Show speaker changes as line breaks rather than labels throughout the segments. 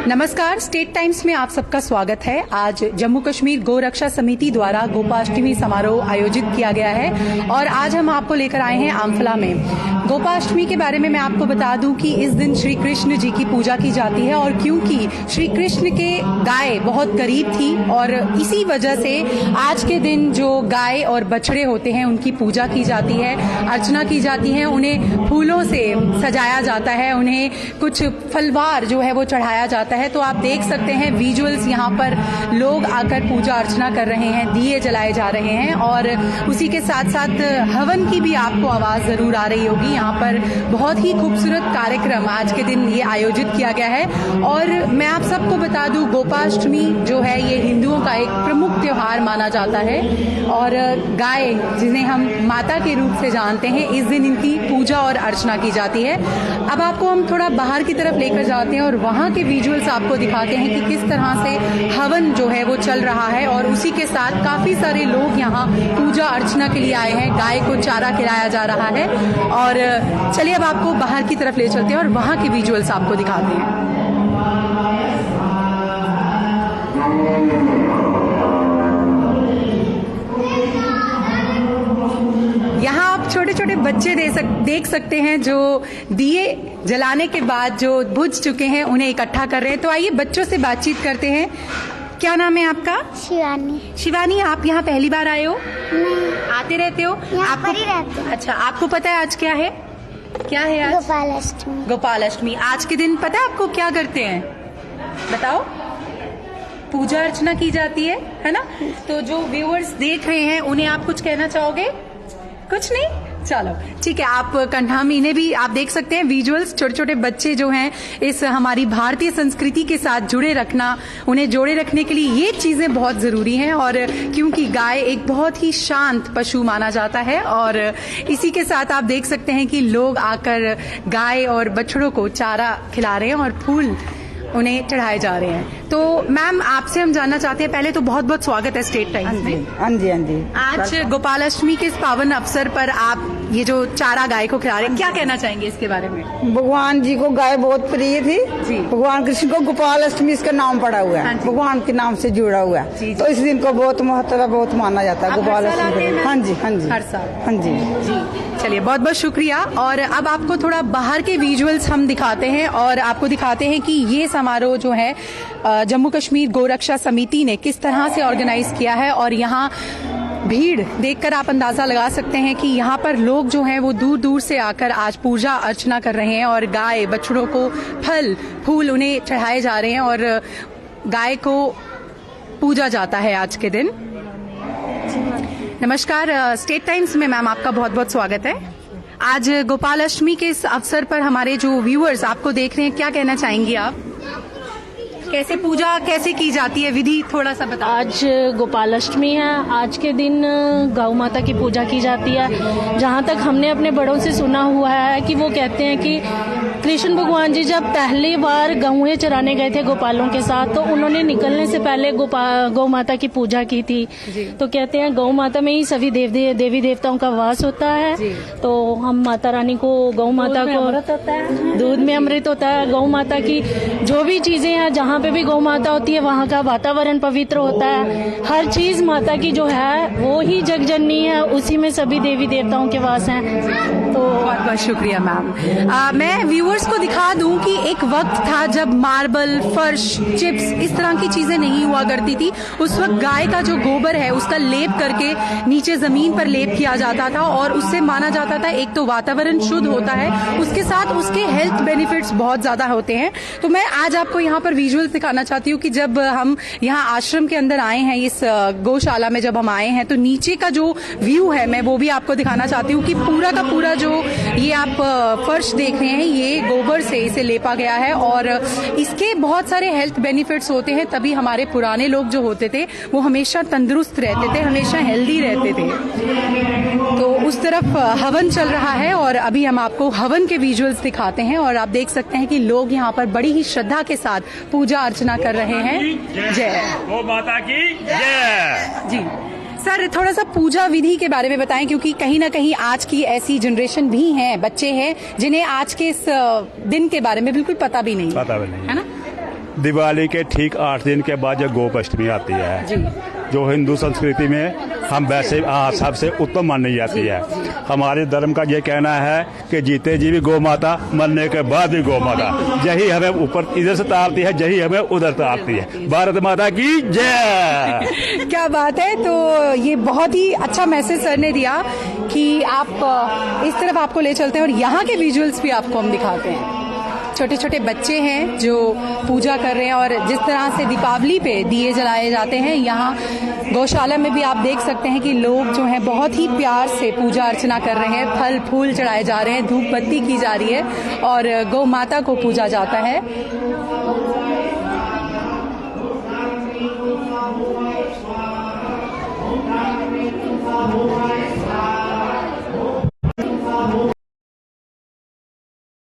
नमस्कार, state times में आप सबका स्वागत है। आज जम्मू कश्मीर गौरक्षा समिति द्वारा गोपाष्टमी समारोह आयोजित किया गया है और आज हम आपको लेकर आए हैं आमफला में। गोपाष्टमी के बारे में मैं आपको बता दूं कि इस दिन श्री कृष्ण जी की पूजा की जाती है और क्योंकि श्री कृष्ण के गाय बहुत करीब थी और इसी वजह से आज के दिन जो गाय और बछड़े होते हैं उनकी पूजा की जाती है, अर्चना की जाती है, उन्हें फूलों से सजाया जाता है, उन्हें कुछ फलवार जो है वो चढ़ाया जाता है। तो आप देख सकते हैं विजुअल्स, यहाँ पर लोग आकर पूजा अर्चना कर रहे हैं, दिए जलाए जा रहे हैं और उसी के साथ साथ हवन की भी आपको आवाज जरूर आ रही होगी। यहाँ पर बहुत ही खूबसूरत कार्यक्रम आज के दिन ये आयोजित किया गया है। और मैं आप सबको बता दूं, गोपाष्टमी जो है ये हिंदुओं का एक प्रमुख त्योहार माना जाता है और गाय जिन्हें हम माता के रूप से जानते हैं, इस दिन इनकी पूजा और अर्चना की जाती है। अब आपको हम थोड़ा बाहर की तरफ लेकर जाते हैं और वहाँ के विजुअल्स आपको दिखाते हैं कि किस तरह से हवन जो है वो चल रहा है और उसी के साथ काफी सारे लोग यहाँ पूजा अर्चना के लिए आए हैं। गाय को चारा खिलाया जा रहा है और चलिए अब आपको बाहर की तरफ ले चलते हैं और वहाँ के विजुअल्स आपको दिखाते हैं। यहाँ आप छोटे छोटे बच्चे देख सकते हैं जो दिए जलाने के बाद जो बुझ चुके हैं उन्हें इकट्ठा कर रहे हैं। तो आइए बच्चों से बातचीत करते हैं। क्या नाम है आपका?
शिवानी।
शिवानी, आप यहाँ पहली बार आए हो?
नहीं,
आते रहते हो?
यहाँ पर ही रहते हो।
अच्छा, आपको पता है आज क्या है? क्या है आज?
गोपालाष्टमी।
गोपालाष्टमी। आज के दिन पता है आपको क्या करते हैं? बताओ। पूजा अर्चना की जाती है ना? तो जो व्यूअर्स देख रहे हैं उन्हें आप कुछ कहना चाहोगे? कुछ नहीं? चलो ठीक है। आप कंठाम इन्हें भी आप देख सकते हैं विजुअल्स, छोटे छोटे बच्चे जो हैं इस हमारी भारतीय संस्कृति के साथ उन्हें जोड़े रखने के लिए ये चीजें बहुत जरूरी हैं। और क्योंकि गाय एक बहुत ही शांत पशु माना जाता है और इसी के साथ आप देख सकते हैं कि लोग आकर गाय और बछड़ों को चारा खिला रहे हैं और फूल उन्हें चढ़ाए जा रहे हैं। तो मैम, आपसे हम जानना चाहते हैं, पहले तो बहुत बहुत स्वागत है स्टेट टाइम्स में।
हाँ जी।
आज गोपालाष्टमी के इस पावन अवसर पर आप ये जो चारा गाय को खिला रहे हैं, क्या कहना चाहेंगे इसके बारे में?
भगवान जी को गाय बहुत प्रिय थी
जी।
भगवान कृष्ण को गोपालाष्टमी इसका नाम पड़ा हुआ है।
हाँ,
भगवान के नाम से जुड़ा हुआ है
जी।
तो इस दिन को बहुत महत्व है, बहुत माना जाता है गोपालाष्टमी। हाँ जी
हर साल।
हाँ जी।
चलिए, बहुत बहुत शुक्रिया। और अब आपको थोड़ा बाहर के विजुअल्स हम दिखाते हैं और आपको दिखाते हैं कि ये समारोह जो है जम्मू कश्मीर गौरक्षा समिति ने किस तरह से ऑर्गेनाइज किया है। और यहाँ भीड़ देखकर आप अंदाजा लगा सकते हैं कि यहाँ पर लोग जो हैं वो दूर दूर से आकर आज पूजा अर्चना कर रहे हैं और गाय बछड़ों को फल फूल उन्हें चढ़ाए जा रहे हैं और गाय को पूजा जाता है आज के दिन। नमस्कार, स्टेट टाइम्स में मैम आपका बहुत बहुत स्वागत है। आज गोपालाष्टमी के इस अवसर पर हमारे जो व्यूअर्स आपको देख रहे हैं, क्या कहना चाहेंगी आप? कैसे पूजा कैसे की जाती है, विधि थोड़ा सा बताओ।
आज गोपालाष्टमी है। आज के दिन गौ माता की पूजा की जाती है। जहाँ तक हमने अपने बड़ों से सुना हुआ है कि वो कहते हैं कि कृष्ण भगवान जी जब पहली बार गौएं चराने गए थे गोपालों के साथ, तो उन्होंने निकलने से पहले गौ माता की पूजा की थी। तो कहते हैं गौ माता में ही सभी देवी देवताओं का वास होता है। तो हम माता रानी को, गौ माता को दूध में अमृत होता है। गौ माता की जो भी चीजें हैं, जहाँ पे भी गौ माता होती है वहाँ का वातावरण पवित्र होता है। हर चीज माता की जो है वो ही जग जननी है, उसी में सभी देवी देवताओं के वास हैं। तो
बहुत बहुत शुक्रिया मैम। मैं व्यूअर्स को दिखा दूं कि एक वक्त था जब मार्बल, फर्श, चिप्स इस तरह की चीजें नहीं हुआ करती थी। उस वक्त गाय का जो गोबर है उसका लेप करके नीचे जमीन पर लेप किया जाता था और उससे माना जाता था एक तो वातावरण शुद्ध होता है, उसके साथ उसके हेल्थ बेनिफिट्स बहुत ज्यादा होते हैं। तो मैं आज आपको यहाँ पर विजुअल दिखाना चाहती हूँ कि जब हम यहाँ आश्रम के अंदर आए हैं, इस गौशाला में जब हम आए हैं, तो नीचे का जो व्यू है मैं वो भी आपको दिखाना चाहती हूँ कि पूरा का पूरा जो ये आप फर्श देख रहे हैं ये गोबर से इसे लेपा गया है और इसके बहुत सारे हेल्थ बेनिफिट्स होते हैं। तभी हमारे पुराने लोग जो होते थे वो हमेशा तंदुरुस्त रहते थे, हमेशा हेल्दी रहते थे। तो उस तरफ हवन चल रहा है और अभी हम आपको हवन के विजुअल्स दिखाते हैं और आप देख सकते हैं कि लोग यहाँ पर बड़ी ही श्रद्धा के साथ पूजा अर्चना कर रहे हैं। जय
गौ माता की जय।
जी सर, थोड़ा सा पूजा विधि के बारे में बताएं, क्योंकि कहीं ना कहीं आज की ऐसी जनरेशन भी हैं, बच्चे हैं जिन्हें आज के इस दिन के बारे में बिल्कुल पता भी नहीं है ना।
दिवाली के ठीक 8 दिन के बाद जो गोपाष्टमी आती है, जो हिंदू संस्कृति में हम वैसे सबसे उत्तम मानी जाती है। हमारे धर्म का ये कहना है कि जीते जी भी गौ माता, मरने के बाद भी गौ माता, यही हमें ऊपर इधर से तारती है, यही हमें उधर तारती है। भारत माता की जय।
क्या बात है। तो ये बहुत ही अच्छा मैसेज सर ने दिया कि आप इस तरफ आपको ले चलते हैं और यहाँ के विजुअल्स भी आपको हम दिखाते हैं। छोटे छोटे बच्चे हैं जो पूजा कर रहे हैं और जिस तरह से दीपावली पे दिए जलाए जाते हैं, यहाँ गौशाला में भी आप देख सकते हैं कि लोग जो हैं बहुत ही प्यार से पूजा अर्चना कर रहे हैं। फल फूल चढ़ाए जा रहे हैं, धूप बत्ती की जा रही है और गौ माता को पूजा जाता है।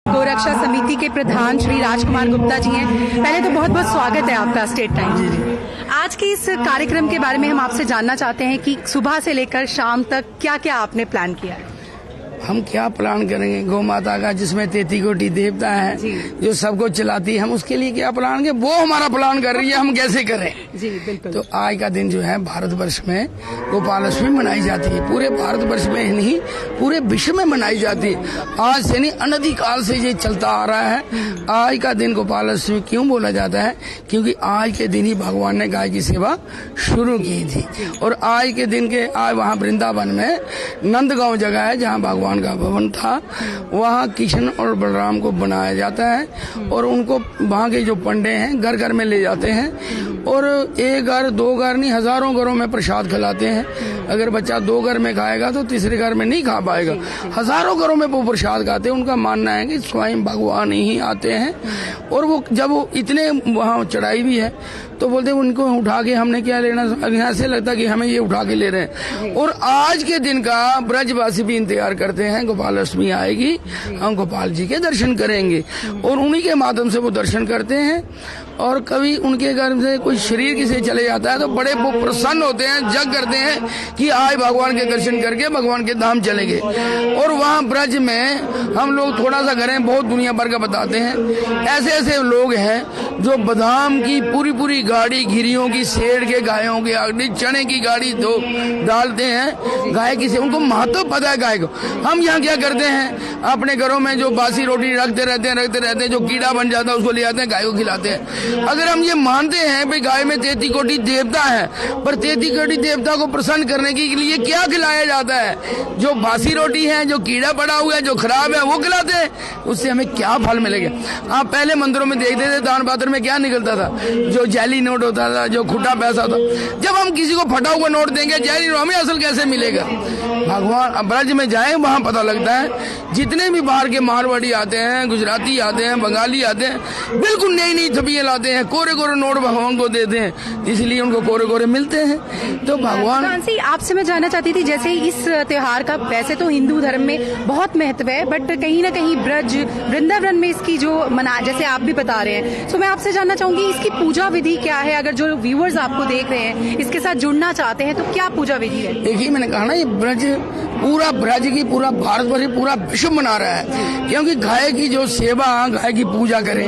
गोरक्षा समिति के प्रधान श्री राजकुमार गुप्ता जी हैं। पहले तो बहुत बहुत स्वागत है आपका स्टेट टाइम। आज के इस कार्यक्रम के बारे में हम आपसे जानना चाहते हैं कि सुबह से लेकर शाम तक क्या क्या आपने प्लान किया है।
हम क्या प्लान करेंगे, गौ माता का जिसमें 33 कोटि देवता है जो सबको चलाती है, हम उसके लिए क्या प्लान करें, वो हमारा प्लान कर रही है, हम कैसे करें।
जी बिल्कुल।
तो आज का दिन जो है भारतवर्ष में गोपालाष्टमी मनाई जाती है। पूरे भारतवर्ष में नहीं, पूरे विश्व में मनाई जाती है। आज से नहीं, अनधिकाल से ये चलता आ रहा है। आज का दिन गोपालाष्टमी क्यों बोला जाता है, क्योंकि आज के दिन ही भगवान ने गाय की सेवा शुरू की थी। और आज के दिन के आज वहाँ वृंदावन में नंदगांव जगह है जहाँ भगवान का भवन था, वहाँ कृष्ण और बलराम को बनाया जाता है और उनको वहाँ के जो पंडे हैं घर घर में ले जाते हैं और एक घर दो घर नहीं, हजारों घरों में प्रसाद खिलाते हैं। अगर बच्चा 2 घर में खाएगा तो तीसरे घर में नहीं खा पाएगा, हजारों घरों में वो प्रसाद खाते हैं। उनका मानना है कि स्वयं भगवान ही आते हैं और वो जब वो इतने वहाँ चढ़ाई भी है तो बोलते हैं उनको उठा के हमने क्या लेना, ऐसे लगता कि हमें ये उठा के ले रहे हैं। और आज के दिन का ब्रजवासी भी इंतजार करते हैं, गोपालाष्टमी आएगी, हम गोपाल जी के दर्शन करेंगे और उन्हीं के माध्यम से वो दर्शन करते हैं। और कभी उनके घर से कोई शरीर किसी चले जाता है तो बड़े वो प्रसन्न होते हैं, जग करते हैं कि आज भगवान के दर्शन करके भगवान के धाम चलेंगे। और वहाँ ब्रज में हम लोग थोड़ा सा करें, बहुत दुनिया भर का बताते हैं। ऐसे ऐसे लोग हैं जो बादाम की पूरी पूरी गाड़ी, गिरियों की, शेर के, गायों की, अगली चने की गाड़ी दो डालते हैं गाय की से, उनको महत्व पता है गाय को। हम यहाँ क्या करते हैं, अपने घरों में जो बासी रोटी रखते रहते हैं, जो कीड़ा बन जाता है उसको ले आते हैं, गाय को खिलाते हैं। अगर हम ये मानते हैं भाई गाय में 33 कोटि देवता है, पर 33 कोटि देवता को प्रसन्न करने के लिए क्या खिलाया जाता है, जो बासी रोटी है, जो कीड़ा पड़ा हुआ है, जो खराब है वो खिलाते हैं, उससे हमें क्या फल मिलेगा। आप पहले मंदिरों में देखते थे दान पात्र में क्या निकलता था, जो जैली नोट होता था, जो खुटा पैसा होता। जब हम किसी को फटा हुआ नोट देंगे, जैली नोट, हमें असल कैसे मिलेगा। भगवान ब्रज में जाए वहाँ पता लगता है। जितने भी बाहर के मारवाड़ी आते हैं, गुजराती आते हैं, बंगाली आते हैं, बिल्कुल नई नई छबियाँ लाते हैं, कोरे कोरे नोट भगवान को देते हैं, इसलिए उनको कोरे कोरे मिलते हैं। तो भगवान
आपसे मैं जानना चाहती थी, जैसे इस त्योहार का वैसे तो हिंदू धर्म में बहुत महत्व है, बट कहीं ना कहीं ब्रज वृंदावन में इसकी जो जैसे आप भी बता रहे हैं, तो मैं आपसे जानना चाहूंगी इसकी पूजा विधि क्या है। अगर जो व्यूअर्स आपको देख रहे हैं इसके साथ जुड़ना चाहते हैं तो क्या पूजा विधि है।
देखिए, मैंने कहा ना, ये ब्रज पूरा ब्रज की पूरा भारतवर्ष पूरा विश्व मना रहा है, क्योंकि गाय की जो सेवा, गाय की पूजा करें,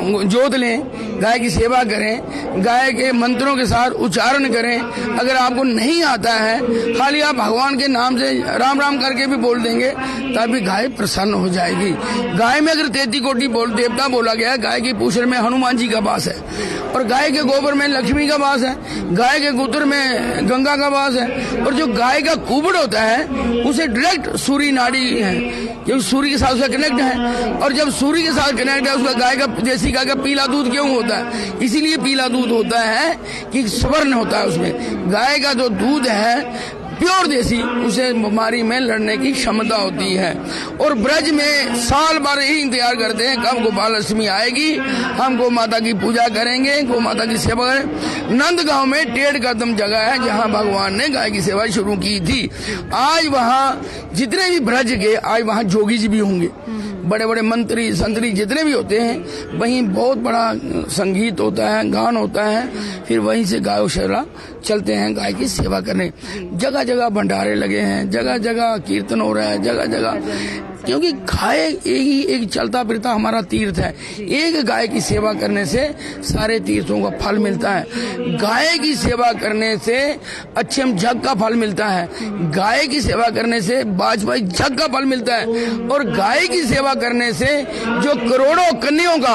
जोत लें, गाय की सेवा करें, गाय के मंत्रों के साथ उच्चारण करें। अगर आपको नहीं आता है, खाली आप भगवान के नाम से राम राम करके भी बोल देंगे तभी गाय प्रसन्न हो जाएगी। गाय में अगर 33 कोटि देवता बोला गया है, गाय की पूंछ में हनुमान जी का वास है और गाय के गोबर में लक्ष्मी का वास है, गाय के गुतर में गंगा का वास है। और जो गाय का कुबड़ होता है उसे डायरेक्ट सूर्य नाड़ी है, जो सूर्य के साथ उसका कनेक्ट है। और जब सूर्य के साथ कनेक्ट है, उसका गाय का, देसी गाय का पीला दूध क्यों होता है, इसीलिए पीला दूध होता है कि स्वर्ण होता है उसमें। गाय का जो दूध है प्योर देसी, उसे बीमारी में लड़ने की क्षमता होती है। और ब्रज में साल भर ही इंतजार करते हैं कब गोपालाष्टमी आएगी, हम गौ माता की पूजा करेंगे, गौ माता की सेवा करें। नंदगांव में 1.5 कदम जगह है जहां भगवान ने गाय की सेवा शुरू की थी। आज वहां जितने भी ब्रज के, आज वहां जोगी जी भी होंगे, बड़े बड़े मंत्री संतरी जितने भी होते हैं, वहीं बहुत बड़ा संगीत होता है, गान होता है, फिर वहीं से गौशाला चलते हैं गाय की सेवा करने। जगह जगह भंडारे लगे हैं, जगह जगह कीर्तन हो रहा है, जगह जगह क्योंकि गाय एक चलता फिरता हमारा तीर्थ है। एक गाय की सेवा करने से सारे तीर्थों का फल मिलता है। गाय की सेवा करने से अच्छम जग का फल मिलता है। गाय की सेवा करने से बाजपाई जग का फल मिलता है। और गाय की सेवा करने से जो करोड़ों कन्याओं का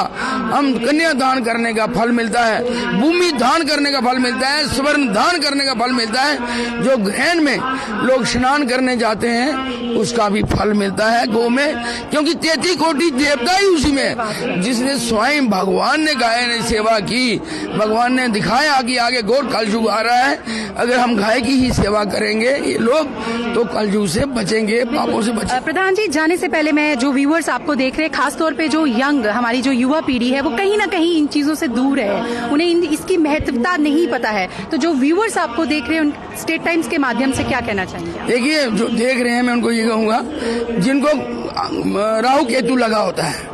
हम कन्या दान करने का फल मिलता है, भूमि दान करने का फल मिलता है, स्वर्ण दान करने का फल मिलता है। जो ग्रहण में लोग स्नान करने जाते हैं उसका भी फल मिलता है गौ में, क्योंकि 33 कोटि देवता ही उसी में। जिसने स्वयं भगवान ने गाय ने सेवा की, भगवान ने दिखाया कि आगे घोर कलयुग आ रहा है, अगर हम गाय की ही सेवा करेंगे ये लोग तो कलयुग से बचेंगे, पापों से बचेंगे।
प्रधान जी, जाने से पहले मैं जो व्यूअर्स आपको देख रहे हैं, खासतौर पे जो यंग हमारी जो युवा पीढ़ी है वो कहीं ना कहीं इन चीजों से दूर है, उन्हें इसकी महत्वता नहीं पता है। तो जो व्यूअर्स आपको देख रहे हैं उन स्टेट टाइम्स के माध्यम से क्या कहना चाहेंगे?
देखिए, जो देख रहे हैं मैं उनको ये कहूंगा, जिनको राहु केतु लगा होता है,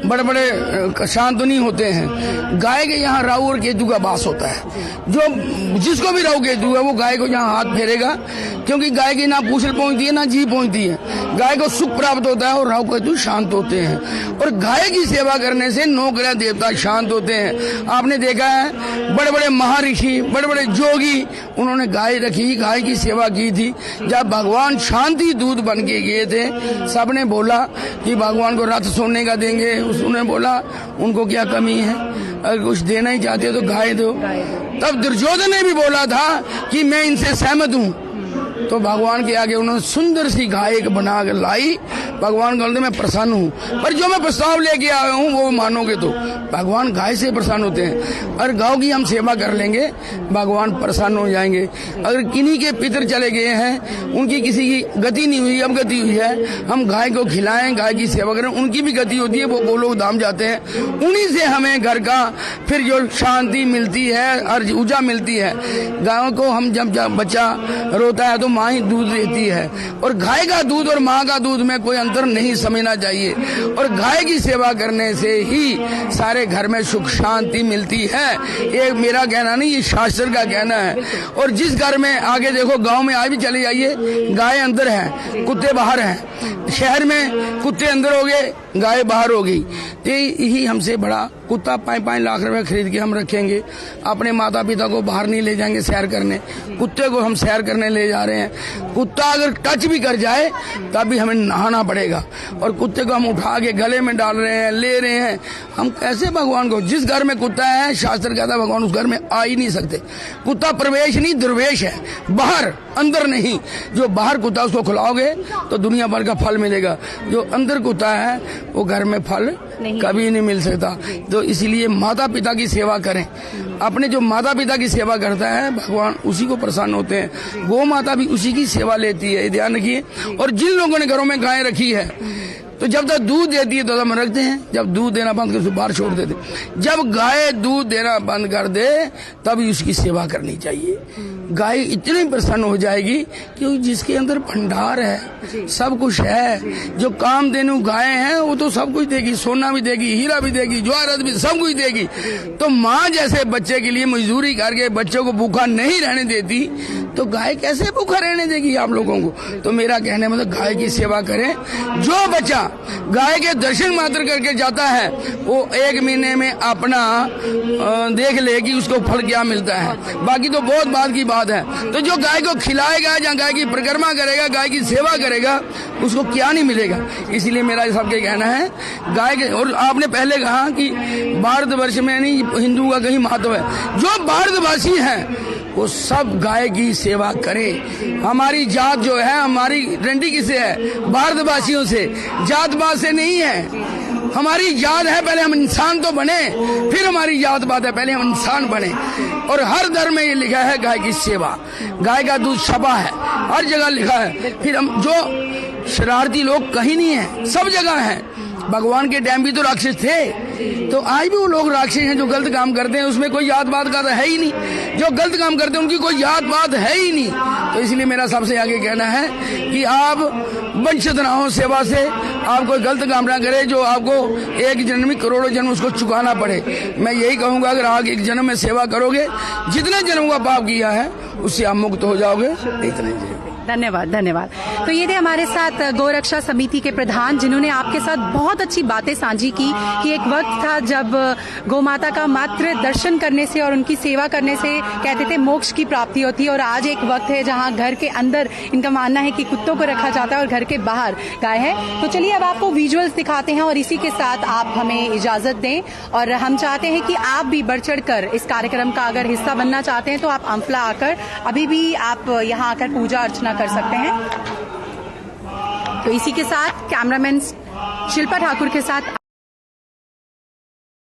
बड़े बड़े शांत नहीं होते हैं, गाय के यहाँ राहु और केतु का वास होता है। जो जिसको भी राहु केतु है वो गाय को यहाँ हाथ फेरेगा, क्योंकि गाय की ना पूंछ पहुंचती है ना जी पहुंचती है। गाय को सुख प्राप्त होता है और राहु केतु शांत होते हैं। और गाय की सेवा करने से 9 ग्रह देवता शांत होते हैं। आपने देखा है बड़े बड़े महर्षि, बड़े बड़े जोगी, उन्होंने गाय रखी, गाय की सेवा की थी। जब भगवान शांति दूत बन के गए थे, सबने बोला कि भगवान को रथ सोने का देंगे। उसने बोला उनको क्या कमी है, अगर कुछ देना ही चाहते हो तो गाय दो। तब दुर्योधन ने भी बोला था कि मैं इनसे सहमत हूँ, तो भगवान के आगे उन्होंने सुंदर सी गाय बना कर लाई। भगवान बोलते मैं प्रसन्न हूँ, पर जो मैं प्रस्ताव लेके आया हूँ वो मानोगे तो। भगवान गाय से प्रसन्न होते हैं, और गाँव की हम सेवा कर लेंगे भगवान प्रसन्न हो जाएंगे। अगर किन्हीं के पितर चले गए हैं, उनकी किसी की गति नहीं हुई, अब गति हुई है, हम गाय को खिलाएं, गाय की सेवा करें, उनकी भी गति होती है, वो गोलोक धाम जाते हैं। उन्हीं से हमें घर का फिर जो शांति मिलती है और ऊर्जा मिलती है। गायों को हम जब बच्चा रोता है तो माँ ही दूध देती है, और गाय का दूध और माँ का दूध में कोई अंतर नहीं समझना चाहिए। और गाय की सेवा करने से ही सारे घर में सुख शांति मिलती है। ये मेरा कहना नहीं, ये शास्त्र का कहना है। और जिस घर में आगे देखो, गांव में आज भी चले जाइए, गाय अंदर है, कुत्ते बाहर हैं। शहर में कुत्ते अंदर हो गए, गाय बाहर हो गई। तो यही हमसे बड़ा कुत्ता 5-5 लाख रुपए खरीद के हम रखेंगे, अपने माता पिता को बाहर नहीं ले जाएंगे सैर करने, कुत्ते को हम सैर करने ले जा रहे हैं। कुत्ता अगर टच भी कर जाए तब भी हमें नहाना पड़ेगा, और कुत्ते को हम उठा के गले में डाल रहे हैं, ले रहे हैं। हम कैसे भगवान को, जिस घर में कुत्ता है शास्त्र कहता है भगवान उस घर में आ ही नहीं सकते। कुत्ता प्रवेश नहीं दुर्वेश है, बाहर अंदर नहीं। जो बाहर कुत्ता उसको खिलाओगे तो दुनिया भर का फल मिलेगा, जो अंदर कुत्ता है वो घर में फल कभी नहीं मिल सकता। तो इसलिए माता पिता की सेवा करें। अपने जो माता पिता की सेवा करता है भगवान उसी को प्रसन्न होते हैं। गौ माता भी उसी की सेवा लेती है, ध्यान रखिए। और जिन लोगों ने घरों में गाय रखी है तो जब तक दूध देती है तो हम रखते हैं, जब दूध देना बंद कर उसको बाहर छोड़ देते। जब गाय दूध देना बंद कर दे तभी उसकी सेवा करनी चाहिए। गाय इतनी प्रसन्न हो जाएगी कि जिसके अंदर भंडार है, सब कुछ है। जो कामधेनु गाय है वो तो सब कुछ देगी, सोना भी देगी, हीरा भी देगी, जवाहरात भी, सब कुछ देगी। तो माँ जैसे बच्चे के लिए मजदूरी करके बच्चों को भूखा नहीं रहने देती, तो गाय कैसे भूखा रहने देगी आप लोगों को। तो मेरा कहने मतलब गाय की सेवा करें। जो बच्चा गाय के दर्शन मात्र करके जाता है वो 1 महीने में अपना देख ले कि उसको फल क्या मिलता है, बाकी तो बहुत बात की बात है। तो जो गाय को खिलाएगा या गाय की परिक्रमा करेगा, गाय की सेवा करेगा, उसको क्या नहीं मिलेगा। इसलिए मेरा सबके कहना है गाय के। और आपने पहले कहा कि भारतवर्ष में नहीं हिंदू का कहीं महत्व है, जो भारतवासी हैं वो सब गाय की सेवा करें। हमारी जात जो है, हमारी डंडी किससे है? भारतवासियों से, जात पात से नहीं है। हमारी जात है पहले हम इंसान तो बने, फिर हमारी जात पात है पहले हम इंसान बने। और हर धर्म में ये लिखा है गाय की सेवा, गाय का दूध छपा है, हर जगह लिखा है। फिर हम जो शरारती लोग कहीं नहीं है, सब जगह है। भगवान के टाइम भी तो राक्षस थे, तो आज भी वो लोग राक्षस हैं जो गलत काम करते हैं। उसमें कोई जात पात का तो है ही नहीं, जो गलत काम करते हैं उनकी कोई जात पात है ही नहीं। तो इसलिए मेरा सबसे आगे कहना है कि आप वंचित ना हो सेवा से, आप कोई गलत काम ना करे जो आपको एक जन्म में करोड़ों जन्म उसको चुकाना पड़े। मैं यही कहूंगा अगर आप एक जन्म में सेवा करोगे, जितने जन्म का पाप किया है उससे आप मुक्त हो जाओगे। इतने
धन्यवाद धन्यवाद। तो ये थे हमारे साथ गौरक्षा समिति के प्रधान, जिन्होंने आपके साथ बहुत अच्छी बातें साझी की कि एक वक्त था जब गौ माता का मात्र दर्शन करने से और उनकी सेवा करने से कहते थे मोक्ष की प्राप्ति होती है, और आज एक वक्त है जहां घर के अंदर इनका मानना है कि कुत्तों को रखा जाता है और घर के बाहर गाय है। तो चलिए अब आपको विजुअल्स दिखाते हैं और इसी के साथ आप हमें इजाजत दें, और हम चाहते हैं कि आप भी बढ़ चढ़ कर इस कार्यक्रम का अगर हिस्सा बनना चाहते हैं तो आप अम्फला आकर अभी भी आप यहाँ आकर पूजा अर्चना कर सकते हैं। तो इसी के साथ कैमरामैन शिल्पा ठाकुर के साथ